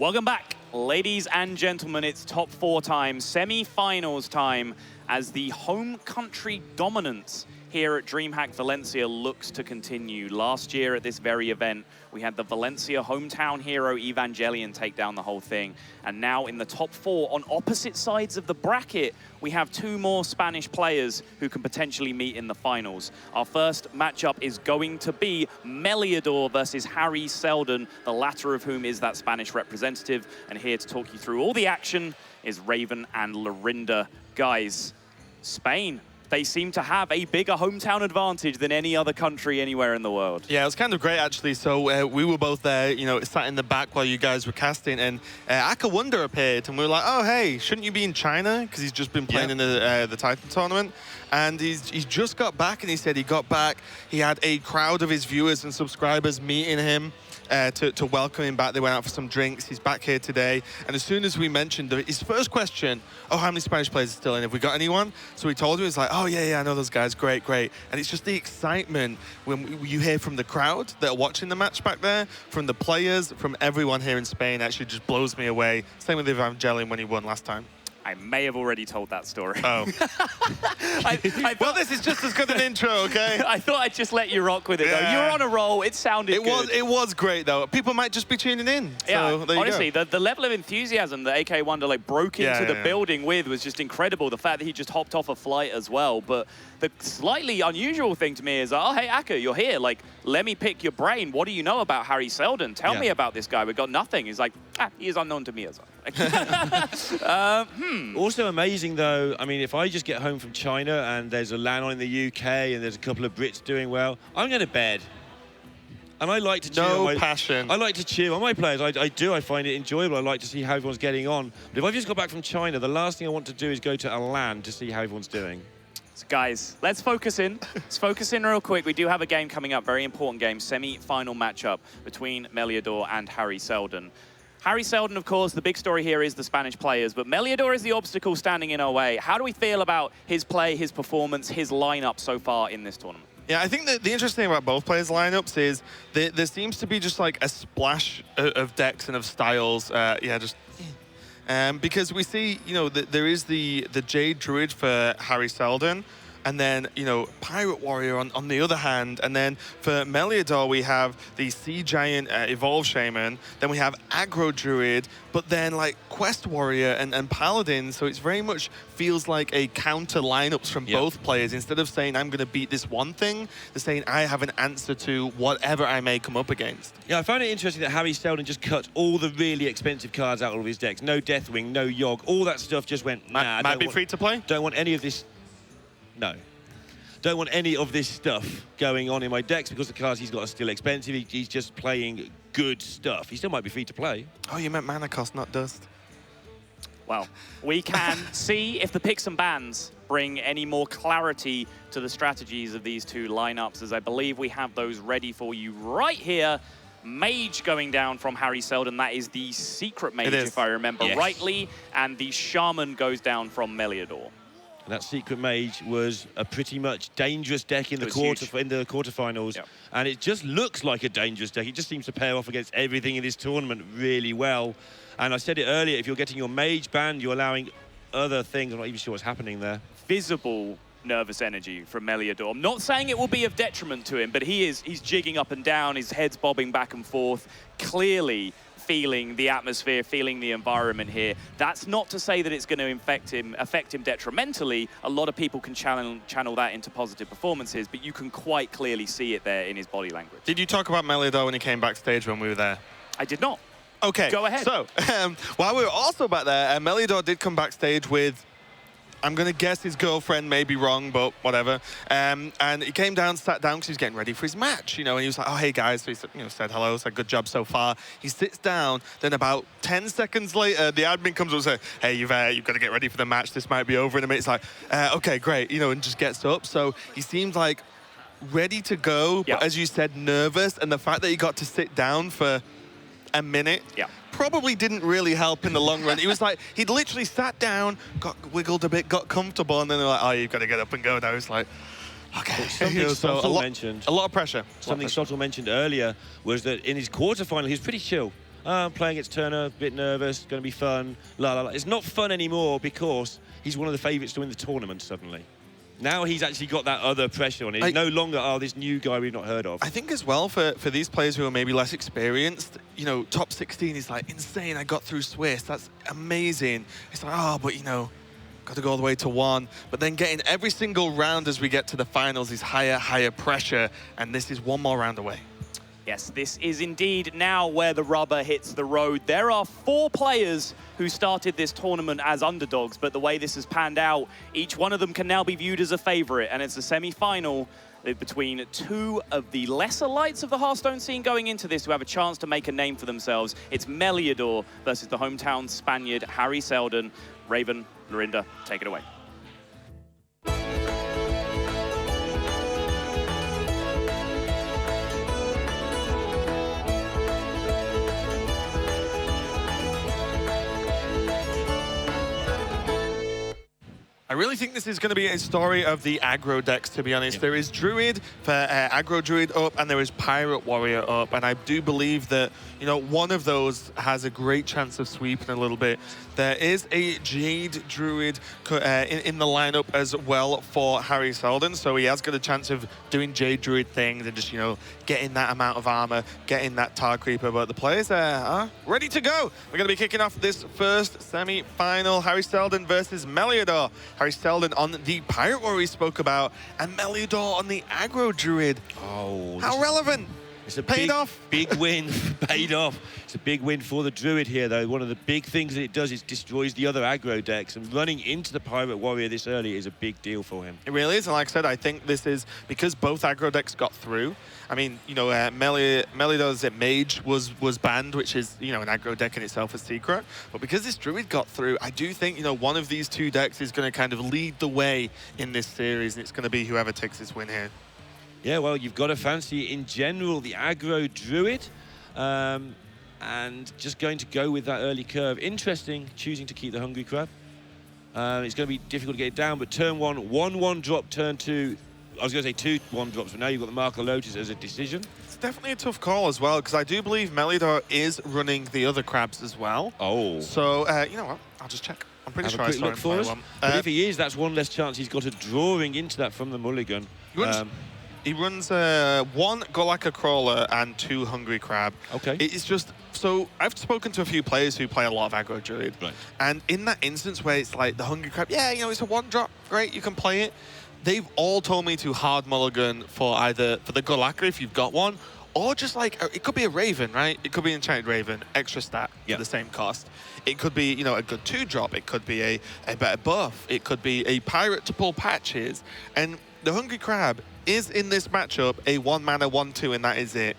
Welcome back, ladies and gentlemen. It's top 4 time, semi-finals time, as the home country dominance here at DreamHack Valencia looks to continue. Last year at this very event, we had the Valencia hometown hero Evangelion take down the whole thing. And now in the top 4, on opposite sides of the bracket, we have 2 more Spanish players who can potentially meet in the finals. Our first matchup is going to be Meliador versus Hariseldon, the latter of whom is that Spanish representative. And here to talk you through all the action is Raven and Lorinda. Guys, Spain, they seem to have a bigger hometown advantage than any other country anywhere in the world. Yeah, it was kind of great, actually. So we were both there, you know, sat in the back while you guys were casting, and Aka Wonder appeared, and we were like, oh, hey, shouldn't you be in China? Because he's just been playing in the Titan tournament. And he's just got back, and he said he got back. He had a crowd of his viewers and subscribers meeting him to welcome him back. They went out for some drinks. He's back here today. And as soon as we mentioned his first question, oh, how many Spanish players are still in? Have we got anyone? So we told him, he's like, oh, yeah, I know those guys. Great, great. And it's just the excitement when you hear from the crowd that are watching the match back there, from the players, from everyone here in Spain, actually just blows me away. Same with Evangelion when he won last time. I may have already told that story. Oh. Well, this is just as good an intro, okay? I thought I'd just let you rock with it, though. You were on a roll. It sounded good. It was great, though. People might just be tuning in. Yeah, so there honestly, you go. the level of enthusiasm that AK Wonder broke into the building with was just incredible. The fact that he just hopped off a flight as well. But the slightly unusual thing to me is, oh, hey, Aka, you're here. Like, let me pick your brain. What do you know about Hariseldon? Tell me about this guy. We've got nothing. He's like, he is unknown to me as well. Also amazing, though, I mean, if I just get home from China and there's a LAN on in the UK and there's a couple of Brits doing well, I'm going to bed. And I like to cheer on my passion. I like to cheer on my players. I do. I find it enjoyable. I like to see how everyone's getting on. But if I've just got back from China, the last thing I want to do is go to a LAN to see how everyone's doing. So guys, let's focus in. Let's focus in real quick. We do have a game coming up, very important game, semi-final matchup between Meliador and Hariseldon. Hariseldon, of course, the big story here is the Spanish players, but Meliador is the obstacle standing in our way. How do we feel about his play, his performance, his lineup so far in this tournament? Yeah, I think that the interesting thing about both players' lineups is there seems to be just like a splash of decks and of styles. Because we see, you know, there is the Jade Druid for Hariseldon, and then, you know, Pirate Warrior on the other hand. And then for Meliador, we have the Sea Giant Evolve Shaman. Then we have Aggro Druid, but then like Quest Warrior and Paladin. So it's very much feels like a counter lineups from both players. Instead of saying, I'm going to beat this one thing, they're saying, I have an answer to whatever I may come up against. Yeah, I found it interesting that Hariseldon just cut all the really expensive cards out of his decks. No Deathwing, no Yogg, all that stuff just went, nah. Might be free to play? Don't want any of this. No. Don't want any of this stuff going on in my decks because the cards he's got are still expensive. He's just playing good stuff. He still might be free to play. Oh, you meant mana cost, not dust. Well, we can see if the picks and bans bring any more clarity to the strategies of these two lineups, as I believe we have those ready for you right here. Mage going down from Hariseldon. That is the secret mage, if I remember rightly. And the Shaman goes down from Meliador. And that secret mage was a pretty much dangerous deck in the quarterfinals, and it just looks like a dangerous deck. It just seems to pair off against everything in this tournament really well. And I said it earlier, if you're getting your mage banned, you're allowing other things. I'm not even sure what's happening there. Visible nervous energy from Meliador. I'm not saying it will be of detriment to him, but he's jigging up and down, his head's bobbing back and forth, clearly feeling the atmosphere, feeling the environment here. That's not to say that it's going to affect him detrimentally. A lot of people can channel that into positive performances, but you can quite clearly see it there in his body language. Did you talk about Meliador when he came backstage when we were there? I did not. Okay. Go ahead. So, while we were also back there, Meliador did come backstage with, I'm going to guess his girlfriend, may be wrong, but whatever. And he came down, sat down because he was getting ready for his match, you know, and he was like, oh, hey, guys. So he said, said hello, said, good job so far. He sits down, then about 10 seconds later, the admin comes up and says, hey, you've got to get ready for the match. This might be over in a minute. It's like, okay, great, and just gets up. So he seems like ready to go, but as you said, nervous. And the fact that he got to sit down for a minute probably didn't really help in the long run. He was like, he'd literally sat down, got wiggled a bit, got comfortable, and then they're like, oh, you've got to get up and go now. It's like, okay. Something Sottle mentioned. A lot of pressure. Something Sottle mentioned earlier was that in his quarterfinal, he was pretty chill. I'm playing against Turner, a bit nervous, going to be fun, la la la. It's not fun anymore because he's one of the favourites to win the tournament suddenly. Now he's actually got that other pressure on it. He's no longer, oh, this new guy we've not heard of. I think as well for these players who are maybe less experienced, you know, top 16 is like insane. I got through Swiss. That's amazing. It's like, oh, but you know, got to go all the way to 1. But then getting every single round as we get to the finals is higher pressure. And this is one more round away. Yes, this is indeed now where the rubber hits the road. There are 4 players who started this tournament as underdogs, but the way this has panned out, each one of them can now be viewed as a favorite, and it's a semi-final between 2 of the lesser lights of the Hearthstone scene going into this who have a chance to make a name for themselves. It's Meliador versus the hometown Spaniard, Hariseldon. Raven, Lorinda, take it away. I really think this is going to be a story of the aggro decks, to be honest. There is Druid for aggro Druid up, and there is Pirate Warrior up. And I do believe that, you know, one of those has a great chance of sweeping a little bit. There is a Jade Druid in the lineup as well for Hariseldon, so he has got a chance of doing Jade Druid things and just, you know, getting that amount of armor, getting that Tar Creeper. But the players are ready to go. We're going to be kicking off this first semi-final, Hariseldon versus Meliador. Hariseldon on the Pirate Warrior we spoke about, and Meliador on the aggro Druid. Oh, how relevant! It's a big win, paid off. It's a big win for the Druid here, though. One of the big things that it does is destroys the other aggro decks, and running into the Pirate Warrior this early is a big deal for him. It really is, and like I said, I think this is because both aggro decks got through. I mean, you know, Meliador's Mage was banned, which is, you know, an aggro deck in itself a secret. But because this Druid got through, I do think, you know, one of these 2 decks is going to kind of lead the way in this series, and it's going to be whoever takes this win here. Yeah, well, you've got to fancy, in general, the aggro Druid, and just going to go with that early curve. Interesting, choosing to keep the Hungry Crab. It's going to be difficult to get it down, but turn 1, 1/1 drop, turn 2, I was going to say 2 1-drops, but now you've got the Mark of Lotus as a decision. It's definitely a tough call as well, because I do believe Meliador is running the other crabs as well. Oh. So, you know what, I'll just check. I'm pretty sure I saw him play one. But if he is, that's one less chance he's got a drawing into that from the mulligan. He runs 1 Golakka Crawler and 2 Hungry Crab. Okay. It's just, so I've spoken to a few players who play a lot of aggro Druid. Right. And in that instance where it's like the Hungry Crab, yeah, you know, it's a 1-drop, great, you can play it. They've all told me to hard mulligan for either for the Golakka if you've got one, or just like, it could be a Raven, right? It could be Enchanted Raven, extra stat for the same cost. It could be, you know, a good 2-drop. It could be a better buff. It could be a Pirate to pull patches. And the Hungry Crab is in this matchup a 1-mana 1/2, and that is it.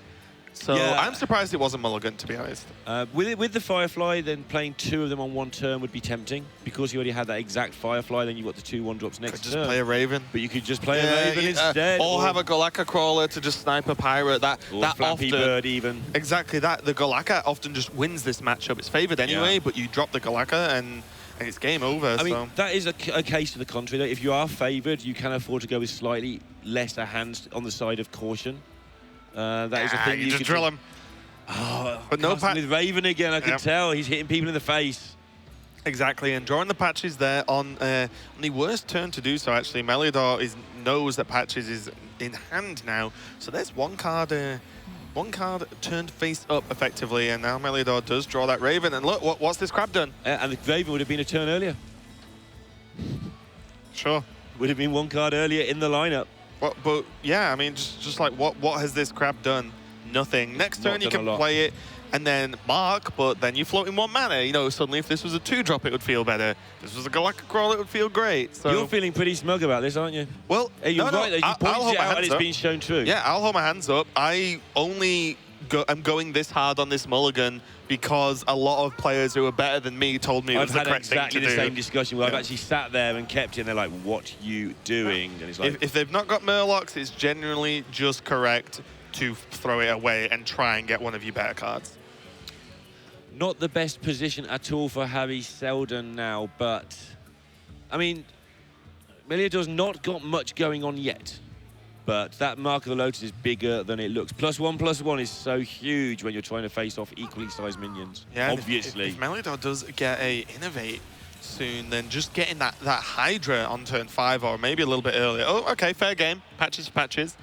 So yeah. I'm surprised it wasn't mulligan, to be honest. With the Firefly, then playing 2 of them on 1 turn would be tempting. Because you already had that exact Firefly, then you've got the 2 1-drops next turn. Just play a Raven. But you could just play a Raven instead. Or have a Golakka Crawler to just snipe a Pirate. That Flappy Bird even. Exactly that. The Golakka often just wins this matchup. It's favoured anyway, but you drop the Golakka and it's game over. I mean, that is a case to the contrary. If you are favoured, you can afford to go with slightly lesser hands on the side of caution. That is a thing you just drill him. Oh, but no patch with Raven again. I can tell he's hitting people in the face. Exactly, and drawing the patches there on the worst turn to do so. Actually, Meliador knows that patches is in hand now, so there's one card turned face up effectively, and now Meliador does draw that Raven. And look, what's this crab done? And the Raven would have been a turn earlier. Sure, would have been 1 card earlier in the lineup. But yeah, I mean, just like what has this crab done? Nothing. Next turn you can play it and then mark, but then you float in 1 mana. You know, suddenly if this was a 2-drop, it would feel better. If this was a Golakka Crawl, it would feel great. So you're feeling pretty smug about this, aren't you? Well, you're right. You pointed it out and it's been shown true. Yeah, I'll hold my hands up. I'm going this hard on this mulligan because a lot of players who are better than me told me it was the correct thing to do. I've had exactly the same discussion where I've actually sat there and kept it, and they're like, what you doing? And it's like, if they've not got Murlocs, it's genuinely just correct to throw it away and try and get one of your better cards. Not the best position at all for Hariseldon now, but I mean, Meliador's not got much going on yet. but that Mark of the Lotus is bigger than it looks. +1/+1 is so huge when you're trying to face off equally sized minions, yeah, obviously. If Meliador does get a Innovate soon, then just getting that Hydra on turn 5 or maybe a little bit earlier. Oh, okay, fair game. Patches for patches.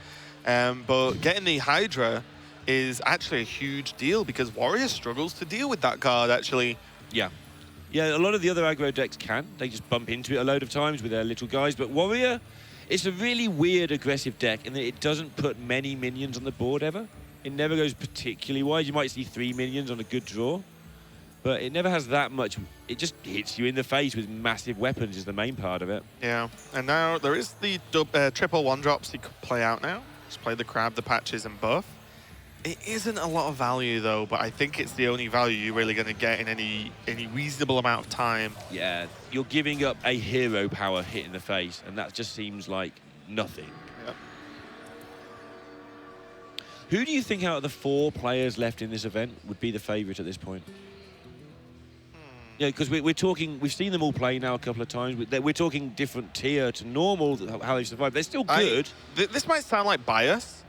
But getting the Hydra is actually a huge deal because Warrior struggles to deal with that card, actually. Yeah. Yeah, a lot of the other aggro decks can. They just bump into it a load of times with their little guys. But Warrior, it's a really weird aggressive deck in that it doesn't put many minions on the board ever. It never goes particularly wide. You might see 3 minions on a good draw. But it never has that much. It just hits you in the face with massive weapons is the main part of it. Yeah, and now there is the triple 1-drops you could play out now. Just play the Crab, the Patches, and buff. It isn't a lot of value, though, but I think it's the only value you're really going to get in any reasonable amount of time. Yeah, you're giving up a hero power hit in the face, and that just seems like nothing. Yep. Who do you think out of the 4 players left in this event would be the favourite at this point? Yeah, because we're talking, we've seen them all play now a couple of times. We're talking different tier to normal, how they survive. They're still good. This might sound like bias,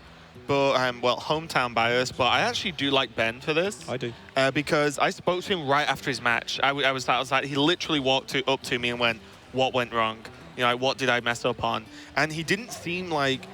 but well, hometown bias, but I actually do like Ben for this. I do. Because I spoke to him right after his match. I was like, he literally walked up to me and went, "What went wrong? You know, what did I mess up on?" And he didn't seem like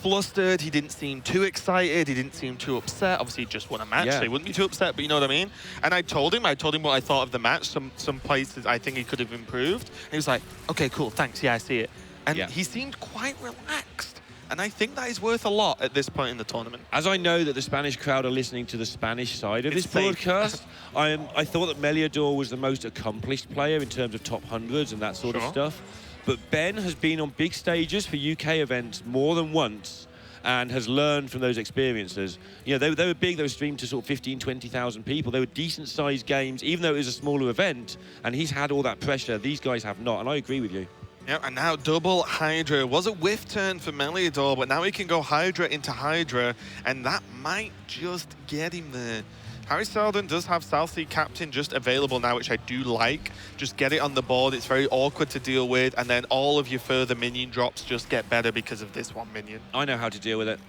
flustered. He didn't seem too excited. He didn't seem too upset. Obviously, he just won a match, so he wouldn't be too upset, but you know what I mean? And I told him what I thought of the match. Some places I think he could have improved. And he was like, "Okay, cool, thanks. Yeah, I see it." And he seemed quite relaxed. And I think that is worth a lot at this point in the tournament. As I know that the Spanish crowd are listening to the Spanish side of this broadcast, I thought that Meliador was the most accomplished player in terms of top hundreds and that sort of stuff. But Ben has been on big stages for UK events more than once and has learned from those experiences. You know, they were big, they were streamed to sort of 15, 20,000 people. They were decent-sized games, even though it was a smaller event, and he's had all that pressure. These guys have not, and I agree with you. Yeah, and now double Hydra. Was a whiff turn for Meliador, but now he can go Hydra into Hydra, and that might just get him there. Hariseldon does have South Sea Captain just available now, which I do like. Just get it on the board. It's very awkward to deal with, and then all of your further minion drops just get better because of this one minion. I know how to deal with it.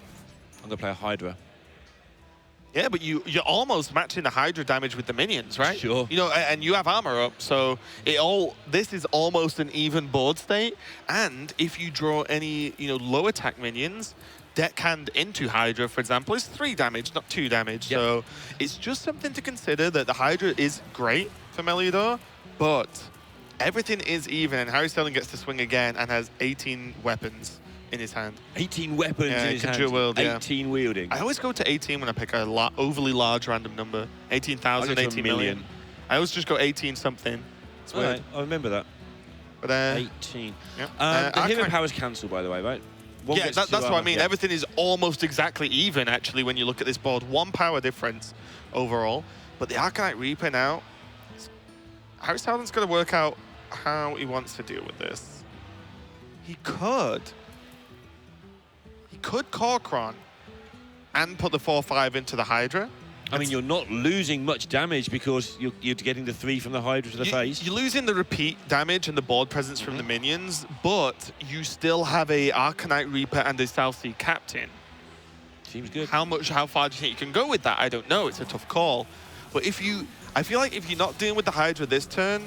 I'm going to play a Hydra. Yeah, but you're almost matching the Hydra damage with the minions, right? Sure. You know, and you have armor up, so this is almost an even board state. And if you draw any, low attack minions, deckhand into Hydra, for example, is 3 damage, not 2 damage. Yep. So it's just something to consider that the Hydra is great for Meliador, but everything is even, and Hariseldon gets to swing again and has 18 weapons in his hand. 18 weapons in his hand. 18 wielding. I always go to 18 when I pick a overly large random number. 18,000, 18 million. I always just go 18 something. It's weird. Right, I remember that. But, 18. Yeah. The hero power's cancelled, by the way, right? Yeah, that's what I mean. Yeah. Everything is almost exactly even, actually, when you look at this board. 1 power difference overall. But the Arcanite Reaper now, Hariseldon's got to work out how he wants to deal with this. He could Korkron and put the 4/5 into the Hydra. I mean, you're not losing much damage because you're getting the 3 from the Hydra to the face. You're losing the repeat damage and the board presence from the minions, but you still have a Arcanite Reaper and a South Sea Captain. Seems good. How far do you think you can go with that? I don't know. It's a tough call. But I feel like if you're not dealing with the Hydra this turn,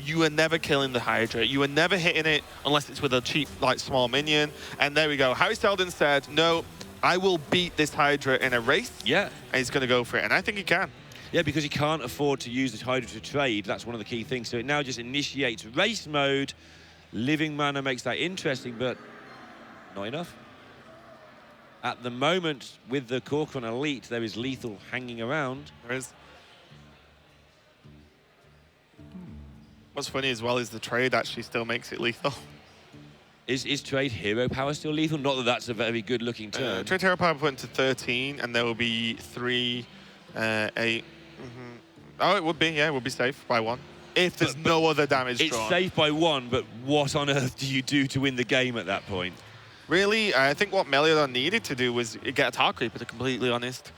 you are never killing the Hydra. You are never hitting it unless it's with a cheap, small minion. And there we go. Hariseldon said, no, I will beat this Hydra in a race. Yeah. And he's going to go for it. And I think he can. Yeah, because he can't afford to use the Hydra to trade. That's one of the key things. So it now just initiates race mode. Living mana makes that interesting, but not enough. At the moment, with the Korkron Elite, there is lethal hanging around. There is. What's funny as well is the trade actually still makes it lethal. Is trade hero power still lethal? Not that that's a very good looking turn. Trade hero power went to 13, and there will be 3, 8. Oh, it would be, yeah, it would be safe by 1. If there's no other damage drawn. It's safe by 1, but what on earth do you do to win the game at that point? Really, I think what Meliador needed to do was get a Tar Creeper, to be completely honest.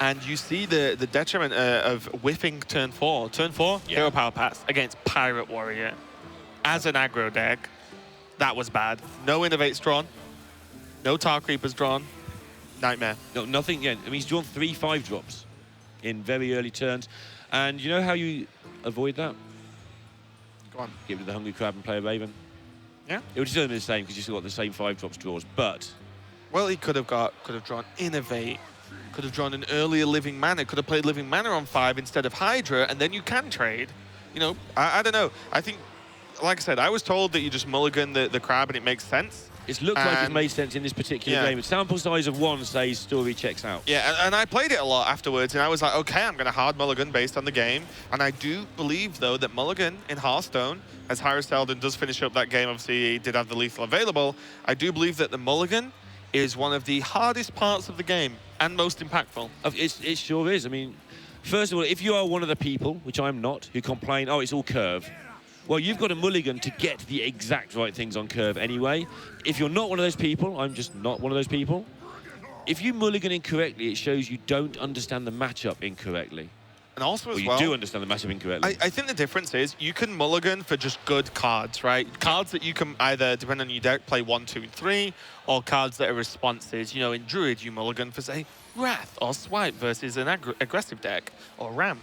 And you see the detriment of whiffing turn 4. Turn 4, hero power pass against Pirate Warrior. As an aggro deck, that was bad. No innovates drawn. No Tar Creepers drawn. Nightmare. No, nothing. Yeah, I mean, he's drawn 3 5-drops in very early turns. And you know how you avoid that? Go on. Get rid of the Hungry Crab and play a Raven. Yeah. It would still be the same because you've still got the same 5-drops draws, but... Well, he could have drawn Innovate, could have drawn an earlier Living Mana, could have played Living Mana on 5 instead of Hydra, and then you can trade. You know, I don't know. I think, like I said, I was told that you just mulligan the crab and it makes sense. It's looked like it made sense in this particular game. Its sample size of 1 says story checks out. Yeah, and I played it a lot afterwards, and I was like, okay, I'm going to hard mulligan based on the game. And I do believe, though, that mulligan in Hearthstone, as Hariseldon does finish up that game, obviously he did have the lethal available, I do believe that the mulligan is one of the hardest parts of the game and most impactful. It sure is. I mean, first of all, if you are one of the people, which I'm not, who complain, oh, it's all curve, well, you've got a mulligan to get the exact right things on curve anyway. If you're not one of those people, I'm just not one of those people. If you mulligan incorrectly, it shows you don't understand the matchup incorrectly. And also as well, well, you do understand the matchup incorrectly. I think the difference is you can mulligan for just good cards, right? Cards that you can either, depending on your deck, play 1, 2, 3, or cards that are responses. You know, in Druid, you mulligan for, say, Wrath or Swipe versus an aggressive deck, or Ram.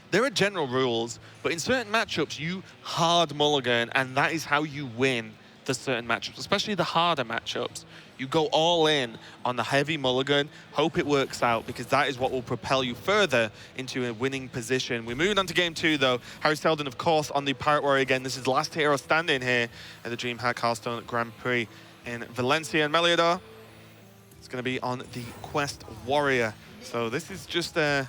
There are general rules, but in certain matchups, you hard mulligan, and that is how you win the certain matchups, especially the harder matchups. You go all in on the heavy mulligan, hope it works out, because that is what will propel you further into a winning position. We're moving on to game 2, though. Hariseldon, of course, on the Pirate Warrior again. This is the last hero standing here at the DreamHack Hearthstone Grand Prix in Valencia. And Meliador is going to be on the Quest Warrior. So this is just a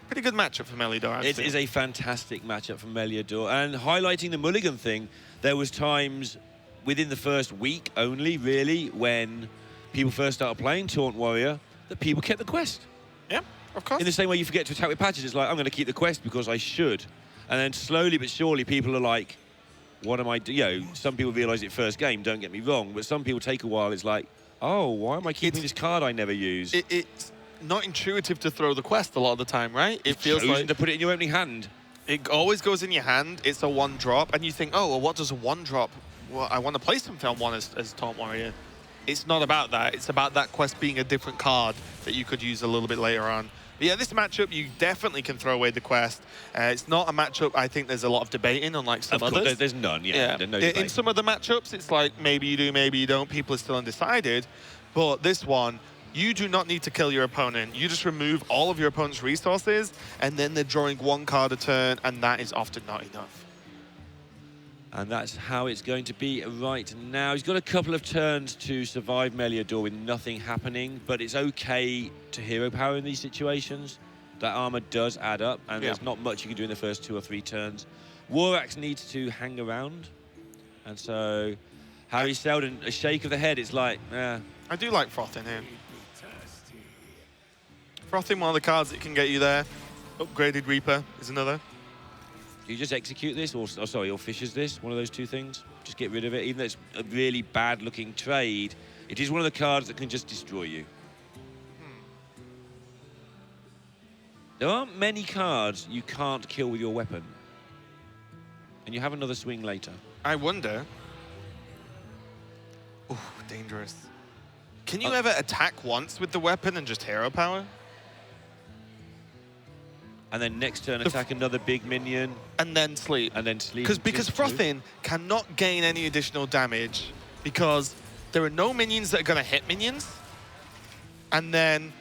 pretty good matchup for Meliador. It is a fantastic matchup for Meliador. And highlighting the mulligan thing, there was times within the first week only, really, when people first started playing Taunt Warrior, that people kept the quest. Yeah, of course. In the same way you forget to attack with patches, it's like, I'm going to keep the quest because I should. And then slowly but surely, people are like, what am I doing? You know, some people realise it first game, don't get me wrong, but some people take a while, it's like, oh, why am I keeping this card I never use? It's not intuitive to throw the quest a lot of the time, right? It feels like to put it in your opening hand. It always goes in your hand. It's a 1-drop, and you think, oh, well, what does a 1-drop? Well, I want to play something on 1 as Taunt Warrior. It's not about that. It's about that quest being a different card that you could use a little bit later on. But yeah, this matchup, you definitely can throw away the quest. It's not a matchup I think there's a lot of debating, unlike some others. There's none, yeah. No in some of the matchups, it's like maybe you do, maybe you don't. People are still undecided. But this one, you do not need to kill your opponent. You just remove all of your opponent's resources, and then they're drawing 1 card a turn, and that is often not enough. And that's how it's going to be right now. He's got a couple of turns to survive Meliador with nothing happening, but it's okay to hero power in these situations. That armor does add up, and there's not much you can do in the first 2 or 3 turns. Warax needs to hang around, and so Hariseldon, a shake of the head, it's like, I do like Frothing here. Frothing, one of the cards that can get you there. Upgraded Reaper is another. You just execute this, or fishes this, one of those 2 things. Just get rid of it. Even though it's a really bad-looking trade, it is one of the cards that can just destroy you. There aren't many cards you can't kill with your weapon. And you have another swing later. I wonder. Ooh, dangerous. Can you ever attack once with the weapon and just hero power? And then next turn attack another big minion. And then sleep. And then sleep. Because Frothing cannot gain any additional damage because there are no minions that are going to hit minions. And then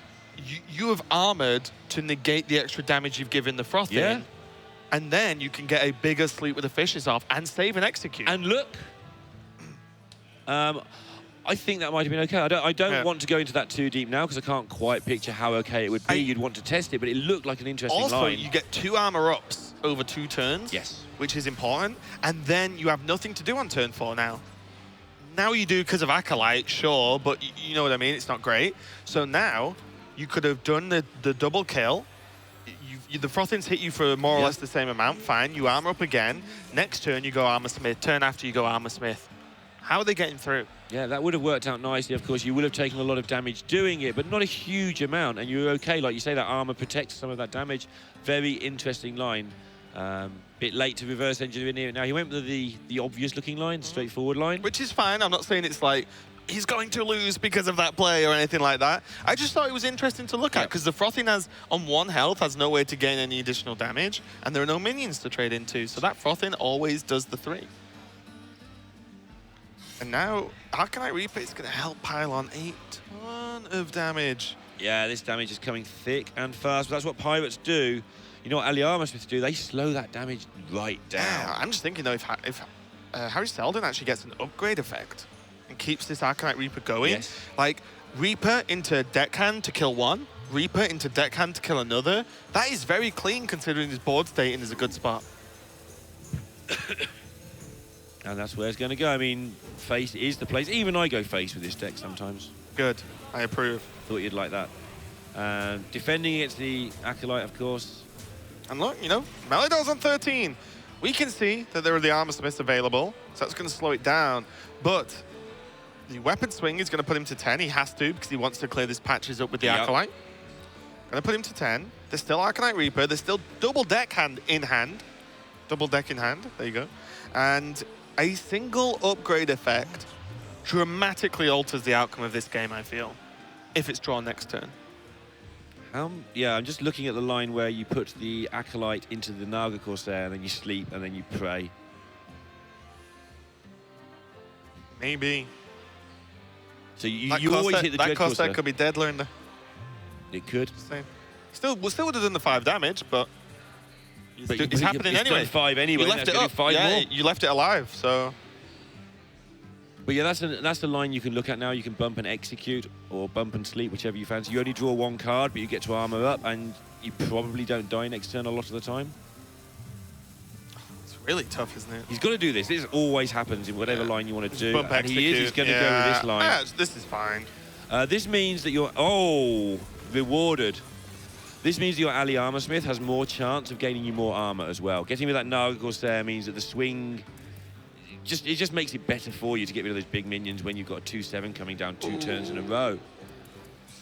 you have armored to negate the extra damage you've given the Frothing. Yeah. And then you can get a bigger sleep with the fishes off and save and execute. And look. I think that might have been okay. I don't want to go into that too deep now because I can't quite picture how okay it would be. You'd want to test it, but it looked like an interesting line. Also, you get 2 armor ups over 2 turns. Yes. Which is important. And then you have nothing to do on turn 4 now. Now you do because of Acolyte, sure, but you know what I mean? It's not great. So now you could have done the double kill. The Frothings hit you for more or less the same amount. Fine, you armor up again. Next turn you go Armor Smith. Turn after you go Armor Smith. How are they getting through? Yeah, that would have worked out nicely. Of course, you would have taken a lot of damage doing it, but not a huge amount. And you're okay. Like you say, that armor protects some of that damage. Very interesting line. Bit late to reverse engineer. Now, he went with the obvious looking line, straightforward line. Which is fine. I'm not saying it's like he's going to lose because of that play or anything like that. I just thought it was interesting to look at because the Frothing has, on 1 health, has no way to gain any additional damage, and there are no minions to trade into, so that Frothing always does the 3. And now, Arcanite Reaper is going to help pile on a ton of damage. Yeah, this damage is coming thick and fast, but that's what Pirates do. You know what Aliarma Smith do? They slow that damage right down. Yeah, I'm just thinking, though, if Hariseldon actually gets an upgrade effect and keeps this Arcanite Reaper going, like, Reaper into Deckhand to kill 1, Reaper into Deckhand to kill another, that is very clean considering his board state and is a good spot. And that's where it's going to go. I mean, face is the place. Even I go face with this deck sometimes. Good. I approve. Thought you'd like that. Defending against the Acolyte, of course. And look, you know, Meliador's on 13. We can see that there are the Armor Smiths available, so that's going to slow it down. But the Weapon Swing is going to put him to 10. He has to because he wants to clear this patches up with the Acolyte. Going to put him to 10. There's still Arcanite Reaper. There's still double Deckhand in hand. Double deck in hand. There you go. And a single upgrade effect dramatically alters the outcome of this game, I feel, if it's drawn next turn. Yeah, I'm just looking at the line where you put the Acolyte into the Naga Corsair, and then you sleep, and then you pray. Maybe. So you always hit the Dread Corsair. Corsair. That could be Deadler. It could. Still would have done the 5 damage, but it's happening anyway. Done 5 anyway. You left it up. 5 more. You left it alive, so. But yeah, that's the line you can look at now. You can bump and execute, or bump and sleep, whichever you fancy. You only draw 1 card, but you get to armor up, and you probably don't die next turn a lot of the time. It's really tough, isn't it? He's got to do this. This always happens in whatever line you want to do. Bump, and he's going to go with this line. Yeah, this is fine. This means that you're rewarded. This means that your Ali Armor Smith has more chance of gaining you more armor as well. Getting with that Naga Corsair means that the swing it just makes it better for you to get rid of those big minions when you've got a 2/7 coming down 2 turns in a row.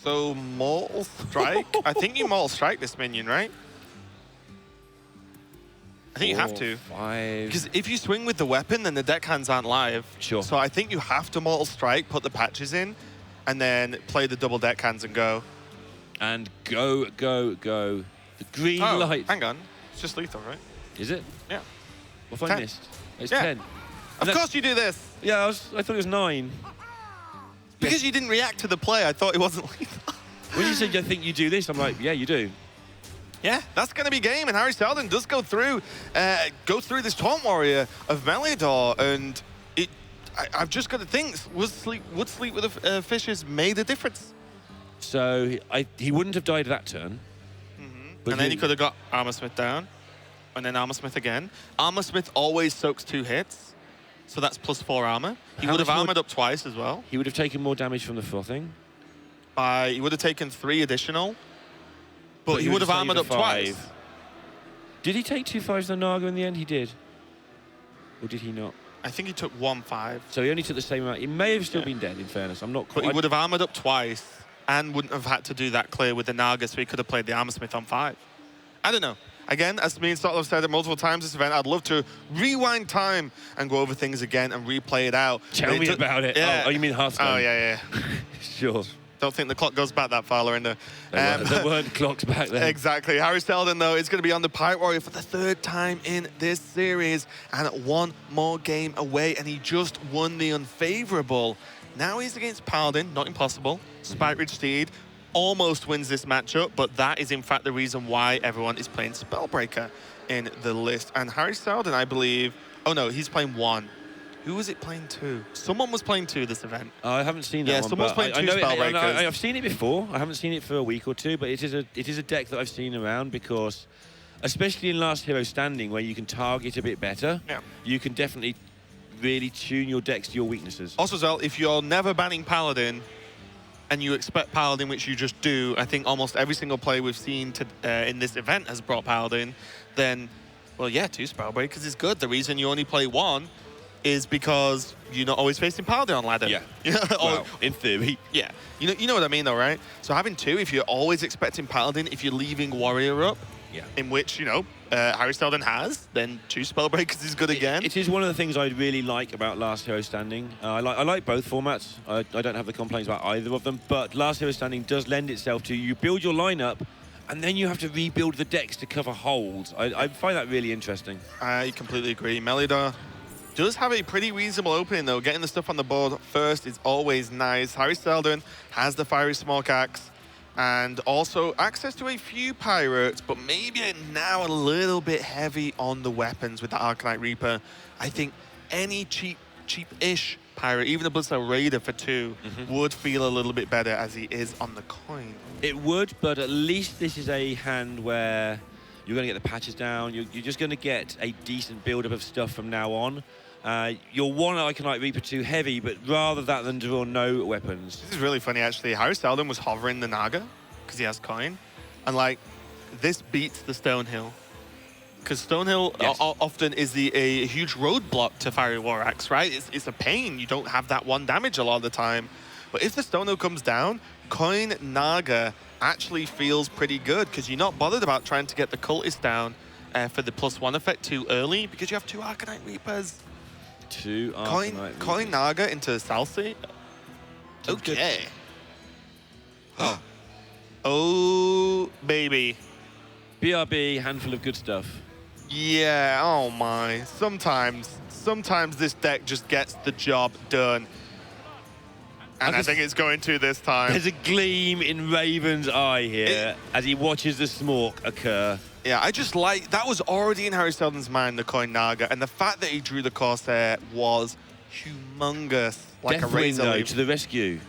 So Mortal Strike? I think you Mortal Strike this minion, right? I think you have to. 5. Because if you swing with the weapon, then the deckhands aren't live. Sure. So I think you have to Mortal Strike, put the patches in, and then play the double deckhands and go. And go. The green light. Hang on. It's just lethal, right? Is it? Yeah. What if I missed? It's 10. Of course you do this. Yeah, I thought it was 9. Because you didn't react to the play, I thought it wasn't lethal. When you said, I think you do this, I'm like, yeah, you do. Yeah, that's going to be game, and Hariseldon does go through this Taunt Warrior of Meliador, and I've just got to think, would sleep with the fishes made a difference? So he wouldn't have died that turn. And then he could have got Armor Smith down, and then Armor Smith again. Armor Smith always soaks 2 hits, so that's +4 armor. He would have armored up twice as well. He would have taken more damage from the frothing. He would have taken 3 additional, but he would have armored up twice. Did he take 2 5s on Naga in the end? He did. Or did he not? I think he took 1 5. So he only took the same amount. He may have still been dead, in fairness. I'm not quite. But he would have armored up twice and wouldn't have had to do that clear with the Naga, so he could have played the Armor Smith on 5. I don't know. Again, as me and Stottler have said it multiple times this event, I'd love to rewind time and go over things again and replay it out. Tell me about it. Yeah. Oh, you mean Hearthstone? Oh, yeah. Sure. Don't think the clock goes back that far, Lorinda. There weren't clocks back then. Exactly. Hariseldon, though, is going to be on the Pirate Warrior for the 3rd time in this series, and 1 more game away, and he just won the unfavorable. Now he's against Paladin, not impossible. Spike Ridge Steed almost wins this matchup, but that is in fact the reason why everyone is playing Spellbreaker in the list. And Hariseldon, I believe, oh no, he's playing 1. Who was it playing 2? Someone was playing 2 this event. I haven't seen that one. Someone's playing 2 Spellbreakers. I've seen it before. I haven't seen it for a week or 2, but it is a deck that I've seen around because, especially in Last Hero Standing, where you can target a bit better, you can definitely really tune your decks to your weaknesses. Also, as well, if you're never banning Paladin and you expect Paladin, which you just do, I think almost every single play we've seen in this event has brought Paladin, then, well, yeah, 2 Spellbreakers is good. The reason you only play 1 is because you're not always facing Paladin on ladder. Yeah. Well, in theory. Yeah. You know what I mean, though, right? So having 2, if you're always expecting Paladin, if you're leaving Warrior up, in which, Hariseldon has, then 2 Spellbreakers is good again. It is one of the things I really like about Last Hero Standing. I like both formats. I don't have the complaints about either of them, but Last Hero Standing does lend itself to you build your lineup, and then you have to rebuild the decks to cover holes. I find that really interesting. I completely agree. Meliador does have a pretty reasonable opening, though. Getting the stuff on the board first is always nice. Hariseldon has the Fiery Smoke Axe and also access to a few pirates, but maybe now a little bit heavy on the weapons with the Arcanite Reaper. I think any cheap-ish pirate, even a Bloodstone Raider for 2, would feel a little bit better as he is on the coin. It would, but at least this is a hand where you're going to get the patches down. You're just going to get a decent build-up of stuff from now on. You'll want Arcanite Reaper 2 heavy, but rather that than draw no weapons. This is really funny, actually. Hariseldon was hovering the Naga because he has coin. And, like, this beats the Stonehill. Because Stonehill often is a huge roadblock to Fiery War Axe, right? It's a pain. You don't have that 1 damage a lot of the time. But if the Stonehill comes down, coin Naga actually feels pretty good because you're not bothered about trying to get the Cultist down for the +1 effect too early because you have 2 Arcanite Reapers. 2 Arcanite Coin Naga into Salsi. Okay. Oh, baby. BRB, handful of good stuff. Yeah, oh my. Sometimes this deck just gets the job done. And I think it's going to this time. There's a gleam in Raven's eye here as he watches the smoke occur. Yeah, I just like, that was already in Hariseldon's mind, the coin Naga, and the fact that he drew the Corsair was humongous, like Death a razor window leaf. to the rescue.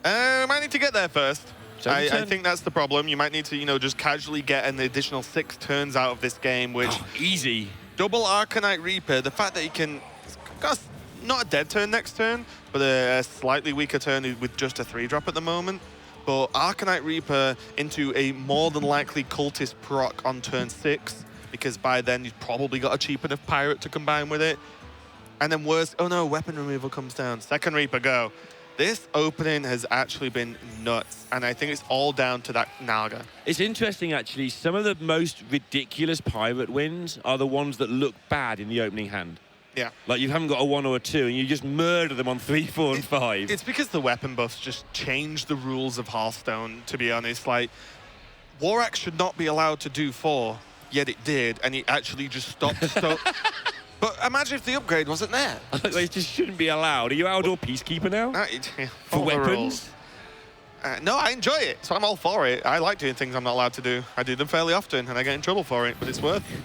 Might need to get there first. I 7-10. think that's the problem. You might need to, you know, just casually get an additional 6 turns out of this game, which... easy. Double Arcanite Reaper, the fact that he can... Got not a dead turn next turn, but a slightly weaker turn with just a 3-drop at the moment. But Arcanite Reaper into a more than likely Cultist proc on turn 6, because by then you've probably got a cheap enough Pirate to combine with it. And then worse, oh no, weapon removal comes down. Second Reaper, go. This opening has actually been nuts, and I think it's all down to that Naga. It's interesting, actually. Some of the most ridiculous Pirate wins are the ones that look bad in the opening hand. Yeah. Like you haven't got a 1 or a 2, and you just murder them on 3, 4, and 5. It's because the weapon buffs just changed the rules of Hearthstone, to be honest. Like, War Axe should not be allowed to do 4, yet it did, and it actually just stopped. But imagine if the upgrade wasn't there. They just shouldn't be allowed. Are you outdoor peacekeeper now? For weapons? No, I enjoy it, so I'm all for it. I like doing things I'm not allowed to do. I do them fairly often, and I get in trouble for it, but it's worth it.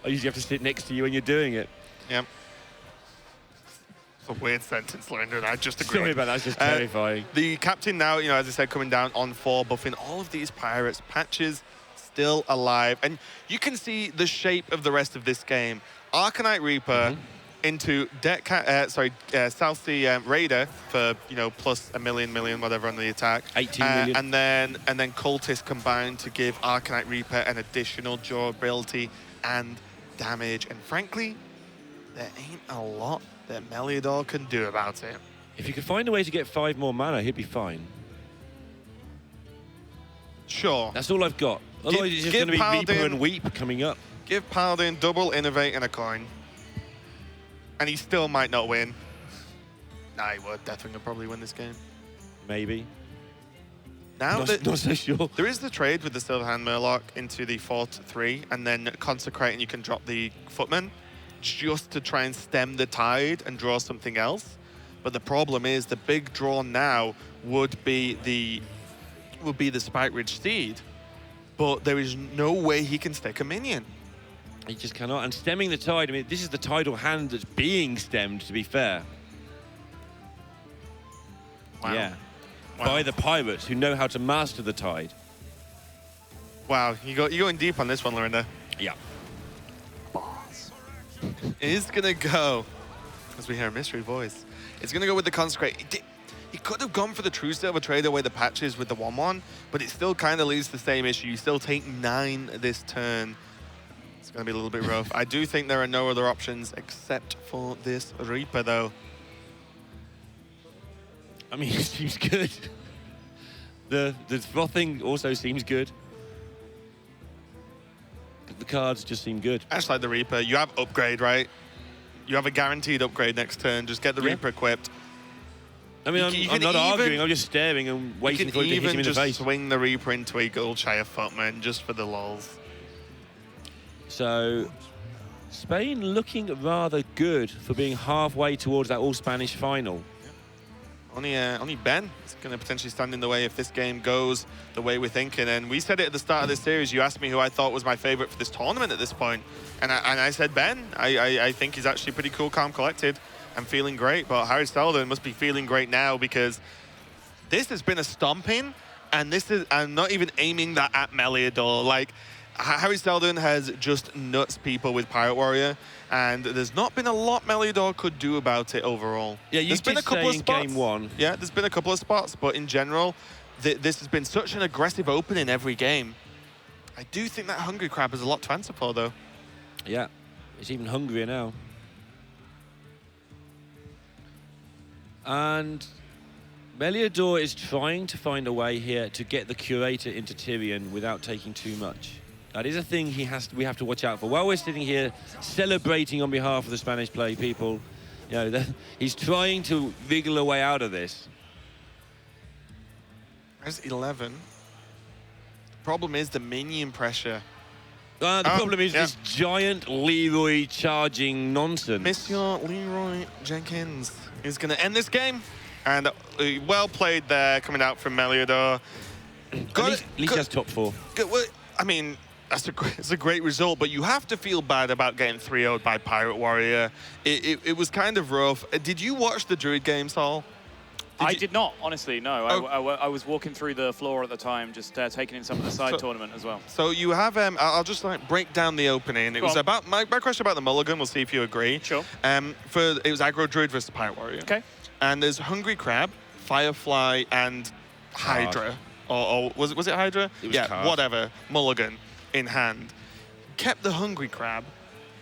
I usually have to sit next to you when you're doing it. Yeah. It's a weird sentence, Lorinda, I just agree. Sorry about that, that's just terrifying. The captain now, you know, as I said, coming down on 4, buffing all of these pirates. Patches still alive. And you can see the shape of the rest of this game. Arcanite Reaper into South Sea Raider for, you know, plus a million, whatever on the attack. 18 million. And then Cultist combined to give Arcanite Reaper an additional durability and damage. And frankly, there ain't a lot that Meliador can do about it. If you could find a way to get 5 more mana, he'd be fine. Sure. That's all I've got. Otherwise, it's just going to be Paladin, Reaper and Weep coming up. Give Paladin double Innovate and a coin. And he still might not win. Nah, he would. Deathwing would probably win this game. Maybe. Now not so sure. There is the trade with the Silverhand Murloc into the 4/3, and then Consecrate, and you can drop the Footman just to try and stem the tide and draw something else. But the problem is the big draw now would be the Spike Ridge Steed, but there is no way he can stick a minion. He just cannot. And stemming the tide, I mean, this is the tidal hand that's being stemmed, to be fair. Wow. Yeah. Wow. By the pirates who know how to master the tide. Wow, you're going deep on this one, Lorinda. Yeah. Is gonna go, as we hear a mystery voice, it's gonna go with the Consecrate. He could have gone for the True Silver, trade away the patches with the 1/1, but it still kind of leaves the same issue. You still take 9 this turn. It's gonna be a little bit rough. I do think there are no other options except for this Reaper, though. I mean, it seems good. The frothing also seems good. the cards just seem good. I just like the Reaper. You have upgrade, right? You have a guaranteed upgrade next turn. Just get the Reaper equipped. I mean, I'm not arguing. I'm just staring and waiting for it to hit him in the face. You can even just swing the Reaper into a Goldshire Footman just for the lols. So, Spain looking rather good for being halfway towards that all-Spanish final. Only Ben is going to potentially stand in the way if this game goes the way we're thinking. And we said it at the start of this series. You asked me who I thought was my favorite for this tournament at this point. And I said Ben. I think he's actually pretty cool, calm, collected, and feeling great. But Hariseldon must be feeling great now because this has been a stomping. And this is, I'm not even aiming that at Meliador. Like, Hariseldon has just nuts people with Pirate Warrior, and there's not been a lot Meliador could do about it overall. Yeah, there's been a couple of spots. Game 1. Yeah, there's been a couple of spots, but in general, this has been such an aggressive opening every game. I do think that Hungry Crab has a lot to answer for, though. Yeah, it's even hungrier now. And Meliador is trying to find a way here to get the Curator into Tyrion without taking too much. That is a thing we have to watch out for. While we're sitting here celebrating on behalf of the Spanish play people, you know, he's trying to wriggle a way out of this. There's 11. The problem is the minion pressure. The problem is this giant Leroy charging nonsense. Monsieur Leroy Jenkins is going to end this game. And well played there, coming out from Meliador. At least that's top 4. Well, I mean, it's a great result, but you have to feel bad about getting 3-0'd by Pirate Warrior. It was kind of rough. Did you watch the Druid games, Saul? I did not, honestly, no. Oh. I was walking through the floor at the time, just taking in some of the side tournament as well. So you have, I'll just like break down the opening. It was about, my question about the mulligan, we'll see if you agree. Sure. It was Aggro Druid versus Pirate Warrior. Okay. And there's Hungry Crab, Firefly, and Hydra. Or was it Hydra? It was card. Whatever. Mulligan in hand. Kept the Hungry Crab.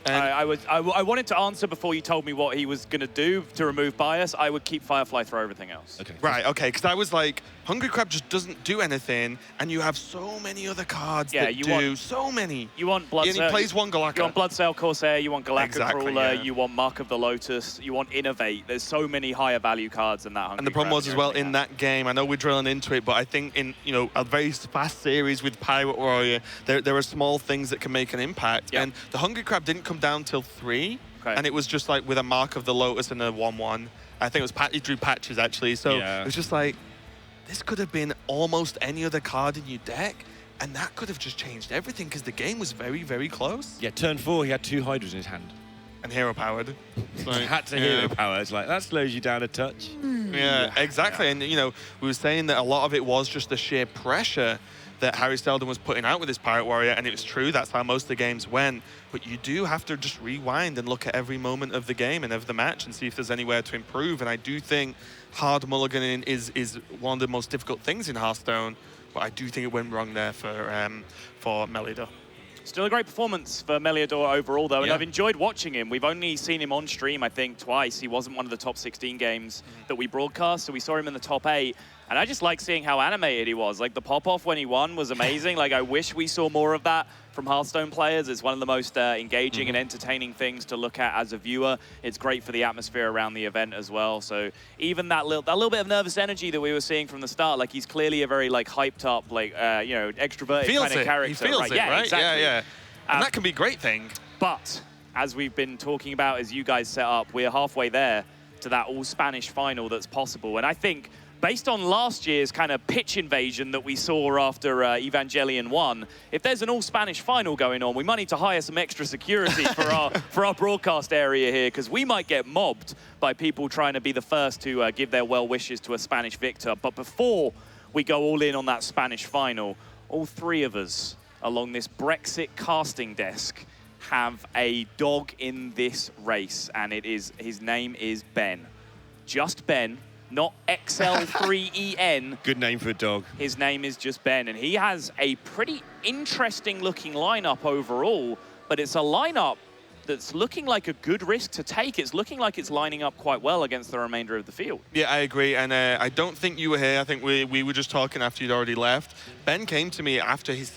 I wanted to answer before you told me what he was going to do to remove bias. I would keep Firefly through everything else. Okay. Right, okay, because I was like, Hungry Crab just doesn't do anything, and you have so many other cards that do so many. You want Blood He plays one Galacta. You want Bloodsail Corsair, you want Galacta Crawler, yeah. you want Mark of the Lotus, you want Innovate. There's so many higher value cards in that Hungry Crab. And the problem was as well, in that game, I know we're drilling into it, but I think in a very fast series with Pirate Warrior, there are small things that can make an impact. Yep. And the Hungry Crab didn't come down till 3, and it was just like with a Mark of the Lotus and a 1/1. I think it was he drew patches actually, so it was just like, this could have been almost any other card in your deck, and that could have just changed everything because the game was very, very close. Yeah, turn 4, he had 2 Hydras in his hand. And hero powered. Like, had to hero power. It's like, that slows you down a touch. Yeah, exactly. Yeah. And, we were saying that a lot of it was just the sheer pressure that Hariseldon was putting out with his Pirate Warrior, and it was true, that's how most of the games went. But you do have to just rewind and look at every moment of the game and of the match and see if there's anywhere to improve. And I do think hard mulliganing is one of the most difficult things in Hearthstone, but I do think it went wrong there for Meliador. Still a great performance for Meliador overall, though, and I've enjoyed watching him. We've only seen him on stream, I think, twice. He wasn't one of the top 16 games that we broadcast, so we saw him in the top 8. And I just like seeing how animated he was. Like, the pop-off when he won was amazing. Like, I wish we saw more of that from Hearthstone players. It's one of the most engaging and entertaining things to look at as a viewer. It's great for the atmosphere around the event as well. So even that little bit of nervous energy that we were seeing from the start, like, he's clearly a very, like, hyped up, like, extroverted kind of character. He feels it, right? Exactly. Yeah. And that can be a great thing. But as we've been talking about, as you guys set up, we're halfway there to that all-Spanish final that's possible. And I think, based on last year's kind of pitch invasion that we saw after Evangelion 1, if there's an all-Spanish final going on, we might need to hire some extra security for our broadcast area here, because we might get mobbed by people trying to be the first to give their well wishes to a Spanish victor. But before we go all in on that Spanish final, all 3 of us along this Brexit casting desk have a dog in this race, and his name is Ben. Just Ben. Not XL3EN. Good name for a dog. His name is just Ben, and he has a pretty interesting looking lineup overall, but it's a lineup that's looking like a good risk to take. It's looking like it's lining up quite well against the remainder of the field. Yeah, I agree, and I don't think you were here. I think we were just talking after you'd already left. Ben came to me after his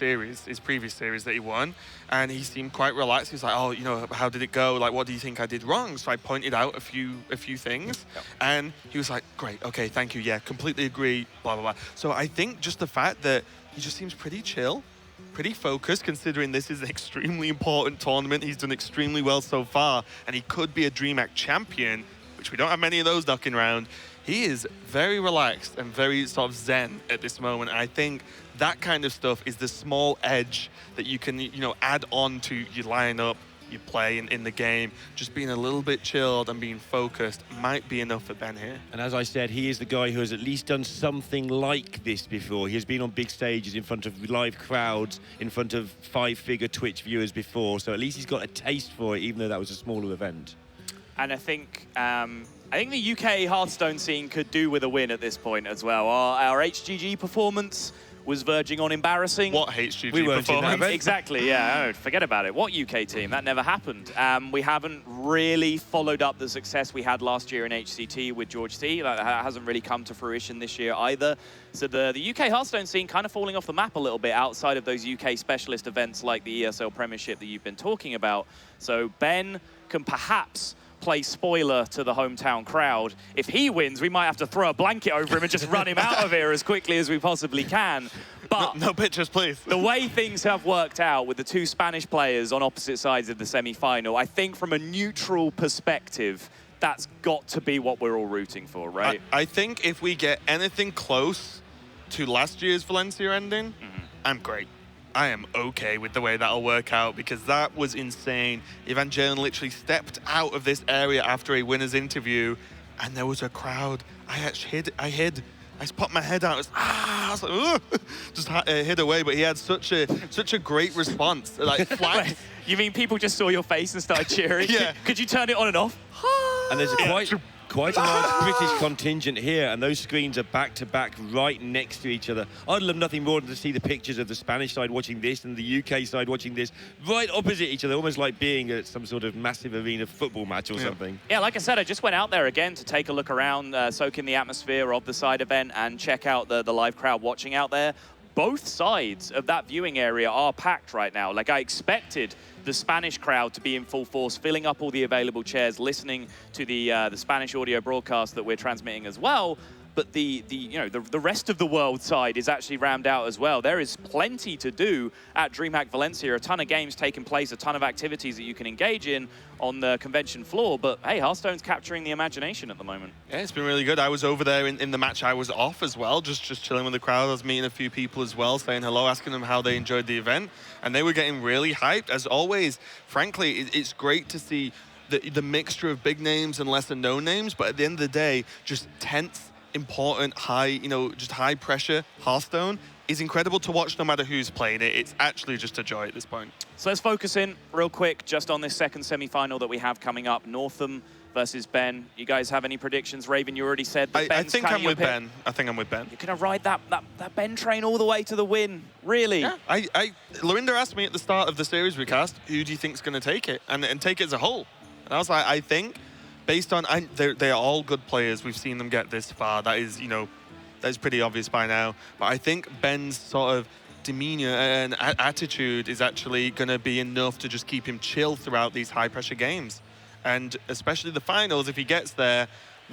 previous series that he won, and he seemed quite relaxed. He was like, oh, you know, how did it go? Like, what do you think I did wrong? So I pointed out a few things, and he was like, great, okay, thank you, yeah, completely agree, blah, blah, blah. So I think just the fact that he just seems pretty chill, pretty focused, considering this is an extremely important tournament. He's done extremely well so far, and he could be a DreamHack champion, which we don't have many of those knocking around. He is very relaxed and very sort of zen at this moment. And I think that kind of stuff is the small edge that you can, you know, add on to your lineup, you play in the game. Just being a little bit chilled and being focused might be enough for Ben here. And as I said, he is the guy who has at least done something like this before. He has been on big stages in front of live crowds, in front of 5-figure Twitch viewers before. So at least he's got a taste for it, even though that was a smaller event. And I think the UK Hearthstone scene could do with a win at this point as well. Our HGG performance was verging on embarrassing. What HGG we weren't performance? in that event. Exactly, yeah. Oh, forget about it. What UK team? That never happened. We haven't really followed up the success we had last year in HCT with George C. That hasn't really come to fruition this year either. So the UK Hearthstone scene kind of falling off the map a little bit outside of those UK specialist events like the ESL Premiership that you've been talking about. So Ben can perhaps play spoiler to the hometown crowd. If he wins, we might have to throw a blanket over him and just run him out of here as quickly as we possibly can. But no pictures, please. The way things have worked out with the two Spanish players on opposite sides of the semi-final, I think from a neutral perspective, that's got to be what we're all rooting for, right? I think if we get anything close to last year's Valencia ending, I'm great. I am okay with the way that'll work out, because that was insane. Evangelion literally stepped out of this area after a winner's interview, and there was a crowd. I hid. I just popped my head out. I was like, ugh! Just hid away. But he had such a great response. Like flat. You mean people just saw your face and started cheering? Yeah. Could you turn it on and off? And there's quite a large British contingent here, and those screens are back-to-back right next to each other. I'd love nothing more than to see the pictures of the Spanish side watching this and the UK side watching this right opposite each other, almost like being at some sort of massive arena football match or something. Yeah, like I said, I just went out there again to take a look around, soak in the atmosphere of the side event and check out the live crowd watching out there. Both sides of that viewing area are packed right now. Like I expected the Spanish crowd to be in full force, filling up all the available chairs, listening to the Spanish audio broadcast that we're transmitting as well. But the rest of the world side is actually rammed out as well. There is plenty to do at DreamHack Valencia. A ton of games taking place, a ton of activities that you can engage in on the convention floor. But hey, Hearthstone's capturing the imagination at the moment. Yeah, it's been really good. I was over there in the match I was off as well, just chilling with the crowd. I was meeting a few people as well, saying hello, asking them how they enjoyed the event. And they were getting really hyped. As always, frankly, it's great to see the mixture of big names and lesser known names. But at the end of the day, just tense, important, high, just high pressure Hearthstone is incredible to watch no matter who's playing it. It's actually just a joy at this point. So let's focus in real quick just on this second semi-final that we have coming up. Northam versus Ben. You guys have any predictions? Raven, you already said that I think I'm with Ben. I think I'm with Ben. You're going to ride that Ben train all the way to the win, really? Yeah. Lorinda asked me at the start of the series recast, who do you think's going to take it? And take it as a whole. And I was like, I think based on, they are all good players. We've seen them get this far. That is, that's pretty obvious by now. But I think Ben's sort of demeanor and attitude is actually going to be enough to just keep him chill throughout these high-pressure games. And especially the finals, if he gets there,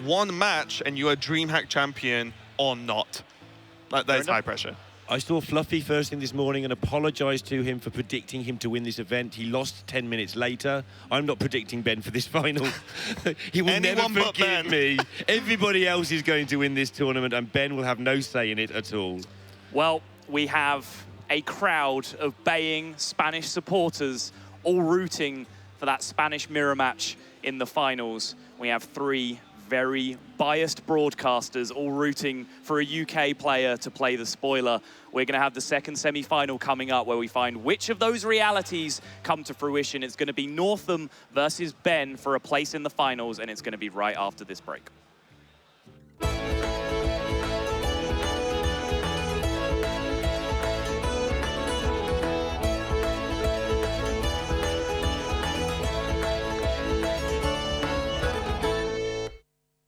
one match and you are DreamHack champion or not. That is high pressure. I saw Fluffy first thing this morning and apologised to him for predicting him to win this event. He lost 10 minutes later. I'm not predicting Ben for this final. He will never forgive me. Everybody else is going to win this tournament and Ben will have no say in it at all. Well, we have a crowd of baying Spanish supporters all rooting for that Spanish mirror match in the finals. We have three very biased broadcasters all rooting for a UK player to play the spoiler. We're going to have the second semi-final coming up where we find which of those realities come to fruition. It's going to be Northam versus Ben for a place in the finals, and it's going to be right after this break.